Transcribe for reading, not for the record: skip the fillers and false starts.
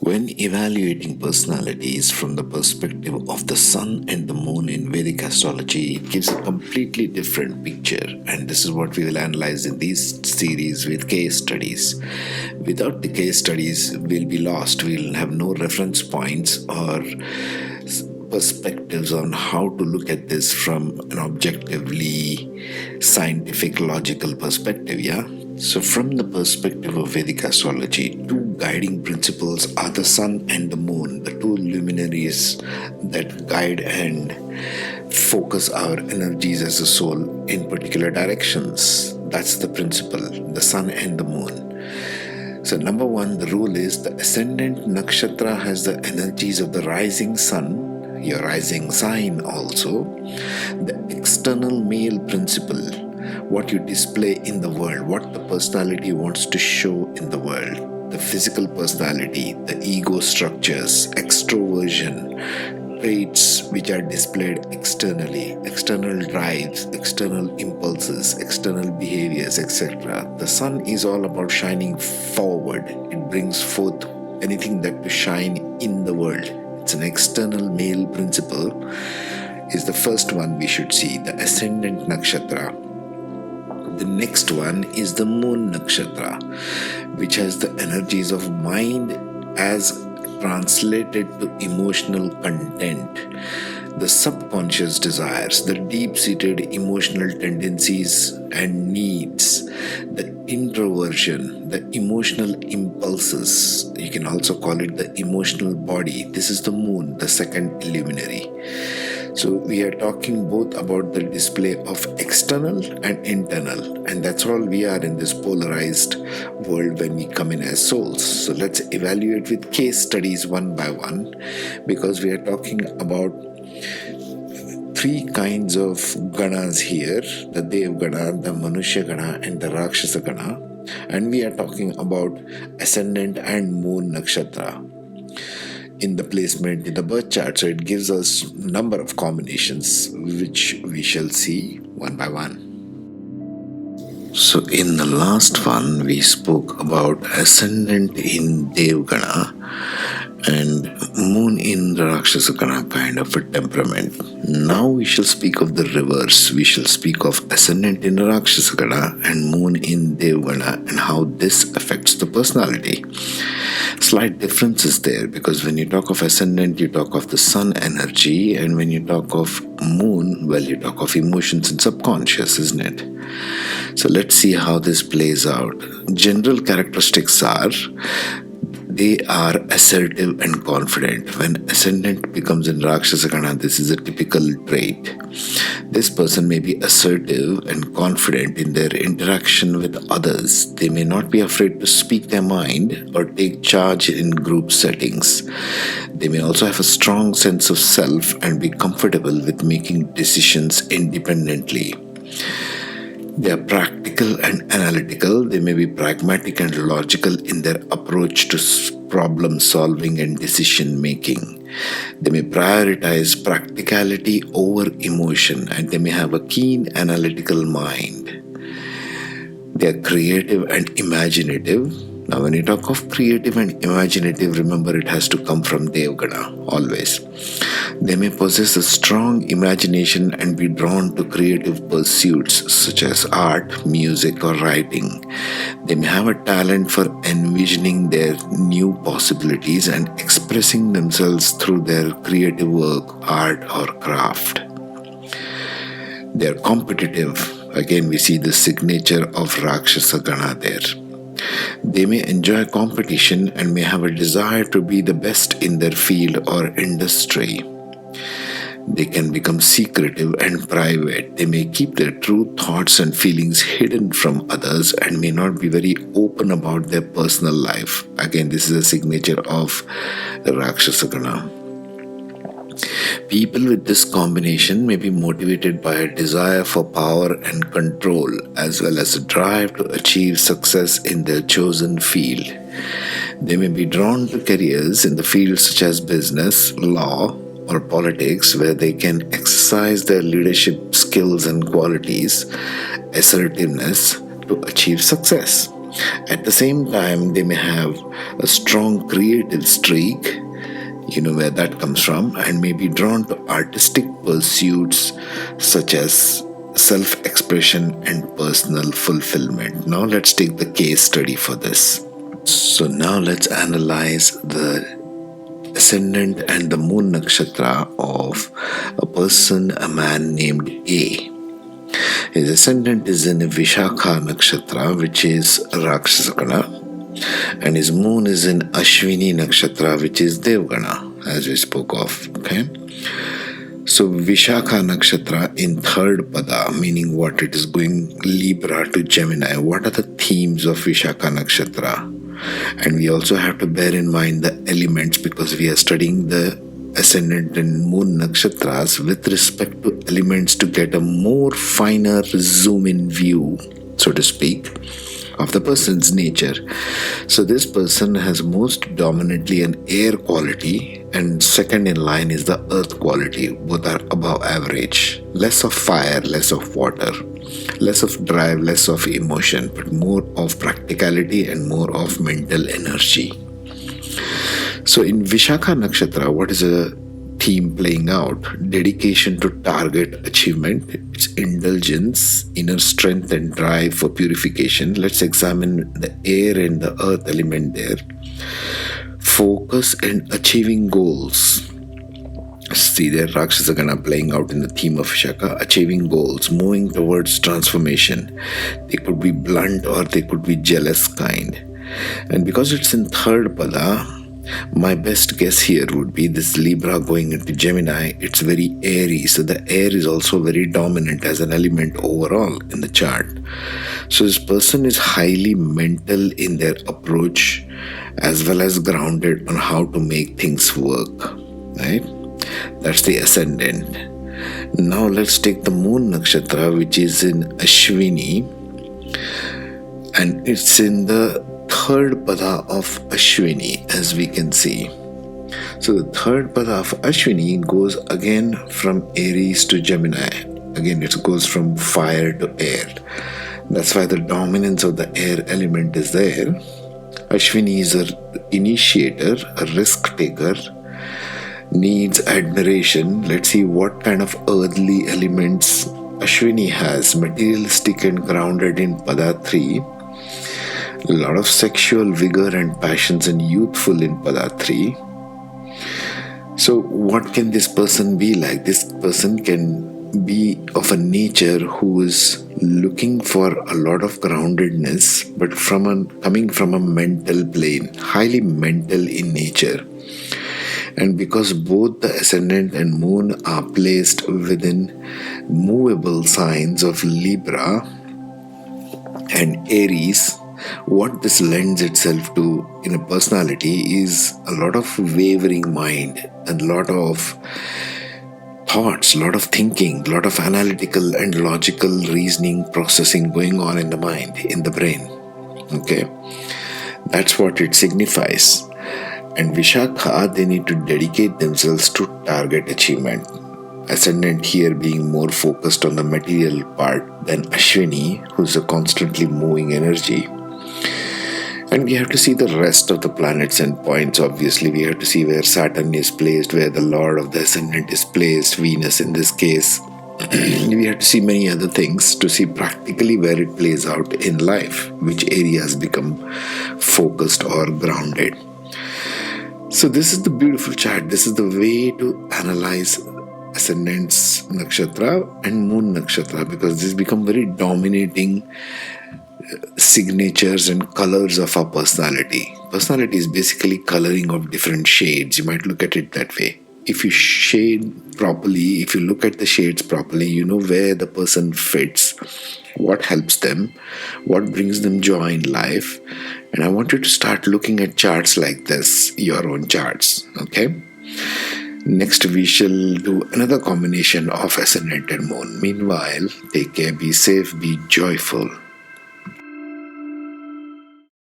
When evaluating personalities from the perspective of the sun and the moon in Vedic astrology, it gives a completely different picture, and this is what we will analyze in this series with case studies. Without the case studies, we'll be lost. We'll have no reference points or perspectives on how to look at this from an objectively scientific, logical perspective, yeah? So, from the perspective of Vedic astrology, two guiding principles are the sun and the moon, the two luminaries that guide and focus our energies as a soul in particular directions. That's the principle, the sun and the moon. So, number one, the rule is the Ascendant Nakshatra has the energies of the rising sun, your rising sign also, the external male principle, what you display in the world, what the personality wants to show in the world, the physical personality, the ego structures, extroversion, traits which are displayed externally, external drives, external impulses, external behaviors, etc. The sun is all about shining forward. It brings forth anything that to shine in the world. It's an external male principle, is the first one we should see, the Ascendant Nakshatra. The next one is the Moon Nakshatra, which has the energies of mind as translated to emotional content, the subconscious desires, the deep-seated emotional tendencies and needs, the introversion, the emotional impulses. You can also call it the emotional body. This is the moon, the second luminary. So we are talking both about the display of external and internal, and that's all we are in this polarized world when we come in as souls. So let's evaluate with case studies one by one, because we are talking about three kinds of ganas here, the Dev Gana, the Manushya Gana and the Rakshasa Gana, and we are talking about Ascendant and Moon Nakshatra in the placement in the birth chart. So it gives us number of combinations which we shall see one by one. So in the last one we spoke about Ascendant in Devgana and Moon in the Rakshasa Gana kind of a temperament. Now we shall speak of the reverse. We shall speak of Ascendant in the Rakshasa Gana and Moon in Devgana and how this affects the personality. Slight differences there, because when you talk of Ascendant, you talk of the sun energy, and when you talk of Moon, well, you talk of emotions and subconscious, isn't it? So let's see how this plays out. General characteristics are, they are assertive and confident. When Ascendant becomes in Rakshasa Gana, this is a typical trait. This person may be assertive and confident in their interaction with others. They may not be afraid to speak their mind or take charge in group settings. They may also have a strong sense of self and be comfortable with making decisions independently. They are practical and analytical. They may be pragmatic and logical in their approach to problem solving and decision making. They may prioritize practicality over emotion, and they may have a keen analytical mind. They are creative and imaginative. Now when you talk of creative and imaginative, remember it has to come from Devgana, always. They may possess a strong imagination and be drawn to creative pursuits such as art, music or writing. They may have a talent for envisioning their new possibilities and expressing themselves through their creative work, art or craft. They are competitive. Again, we see the signature of Rakshasa Gana there. They may enjoy competition and may have a desire to be the best in their field or industry. They can become secretive and private. They may keep their true thoughts and feelings hidden from others and may not be very open about their personal life. Again, this is a signature of the Rakshasa Gana. People with this combination may be motivated by a desire for power and control, as well as a drive to achieve success in their chosen field. They may be drawn to careers in the fields such as business, law, or politics, where they can exercise their leadership skills and qualities, assertiveness, to achieve success. At the same time, they may have a strong creative streak, where that comes from, and may be drawn to artistic pursuits such as self expression and personal fulfillment. Now, let's take the case study for this. So, now let's analyze the Ascendant and the Moon Nakshatra of a person, a man named A. His Ascendant is in a Vishakha Nakshatra, which is Rakshasagana, and his Moon is in Ashwini Nakshatra, which is Devgana, as we spoke of. Okay, so Vishakha Nakshatra in third pada, meaning what? It is going Libra to Gemini. What are the themes of Vishakha Nakshatra? And we also have to bear in mind the elements, because we are studying the Ascendant and Moon Nakshatras with respect to elements to get a more finer zoom in view, so to speak, of the person's nature. So this person has most dominantly an air quality, and second in line is the earth quality. Both are above average. Less of fire, less of water, less of drive, less of emotion, but more of practicality and more of mental energy. So in Vishakha Nakshatra, what is a theme playing out? Dedication to target achievement, it's indulgence, inner strength and drive for purification. Let's examine the air and the earth element there. Focus and achieving goals. See there, Rakshasagana playing out in the theme of Vishakha, achieving goals, moving towards transformation. They could be blunt or they could be jealous kind. And because it's in third pada, my best guess here would be this Libra going into Gemini. It's very airy, so the air is also very dominant as an element overall in the chart. So this person is highly mental in their approach, as well as grounded on how to make things work, right? That's the Ascendant. Now let's take the Moon Nakshatra, which is in Ashwini, and it's in the third pada of Ashwini, as we can see. So the third pada of Ashwini goes again from Aries to Gemini. Again, it goes from fire to air. That's why the dominance of the air element is there. Ashwini is an initiator, a risk taker, needs admiration. Let's see what kind of earthly elements Ashwini has. Materialistic and grounded in pada 3. A lot of sexual vigor and passions and youthful in pada 3. So what can this person be like? This person can be of a nature who is looking for a lot of groundedness, but coming from a mental plane, highly mental in nature. And because both the Ascendant and Moon are placed within movable signs of Libra and Aries, what this lends itself to in a personality is a lot of wavering mind, a lot of thoughts, a lot of thinking, a lot of analytical and logical reasoning processing going on in the mind, in the brain. Okay, that's what it signifies. And Vishakha, they need to dedicate themselves to target achievement. Ascendant here being more focused on the material part than Ashwini, who's a constantly moving energy. And we have to see the rest of the planets and points. Obviously, we have to see where Saturn is placed, where the Lord of the Ascendant is placed, Venus in this case. We have to see many other things to see practically where it plays out in life, which areas become focused or grounded. So this is the beautiful chart. This is the way to analyze Ascendant's Nakshatra and Moon Nakshatra, because these become very dominating signatures and colors of our personality. Personality is basically coloring of different shades. You might look at it that way. If you shade properly, if you look at the shades properly, you know where the person fits, what helps them, what brings them joy in life. And I want you to start looking at charts like this, your own charts. Okay? Next, we shall do another combination of Ascendant and Moon. Meanwhile, take care, be safe, be joyful.